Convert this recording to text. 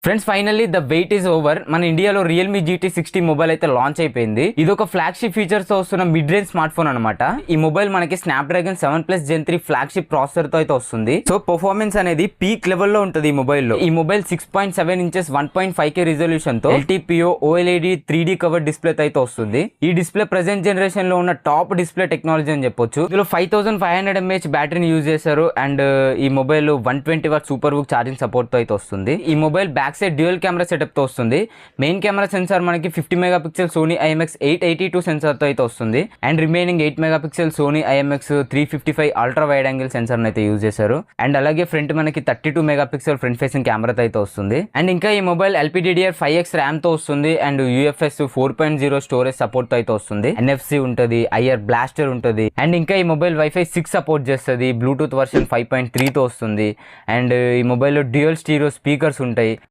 Friends finally the wait is over. మన ఇండియాలో Realme GT60 mobile అయితే లాంచ్ అయిపోయింది. ఇది ఒక ఫ్లాగ్షిప్ ఫీచర్స్ తో వస్తున్న మిడ్ రేంజ్ స్మార్ట్ ఫోన్ అనమాట. ఈ మొబైల్ మనకి స్నాప్డ్రాగన్ 7+ Gen 3 ఫ్లాగ్షిప్ ప్రాసెసర్ తో అయితే వస్తుంది. సో పర్ఫార్మెన్స్ అనేది పీక్ లెవెల్ లో ఉంటుంది ఈ మొబైల్ లో. ఈ మొబైల్ 6.7 ఇంచెస్ 1.5K రిజల్యూషన్ తో LTPO OLED 3D cover display అయితే వస్తుంది. ఈ డిస్ప్లే ప్రెసెంట్ జనరేషన్ లో ఉన్న టాప్ డిస్ప్లే టెక్నాలజీ అని చెప్పొచ్చు. ఇందులో 5500 mAh బ్యాటరీని యూజ్ చేశారు. అండ్ ఈ mobile 120 what super book charging support తో అయితే వస్తుంది. ఈ mobile back side dual camera setup తో వస్తుంది. మెయిన్ కెమెరా సెన్సార్ మనకి 50 మెగాపిక్సెల్ సోనీ IMX 882 సెన్సార్ తో అయితే వస్తుంది. And remaining 8 megapixel Sony IMX 355 ultra wide angle sensor అయితే యూజ్ చేశారు. అండ్ అలాగే ఫ్రంట్ మనకి 32 మెగాపిక్సెల్ ఫ్రంట్ ఫేసింగ్ కెమెరా అయితే వస్తుంది. అండ్ ఇంకా ఈ మొబైల్ LPDDR5X ర్యామ్ తో వస్తుంది. అండ్ UFS 4.0 స్టోరేజ్ సపోర్ట్ తో అయితే వస్తుంది. NFC ఉంటుంది, IR బ్లాస్టర్ ఉంటుంది. అండ్ ఇంకా ఈ మొబైల్ Wi-Fi 6 సపోర్ట్ చేస్తుంది. బ్లూటూత్ వర్షన్ 5.3 తో వస్తుంది. అండ్ ఈ మొబైల్లో డ్యూయల్ స్టీరియో స్పీకర్స్ ఉంటాయి.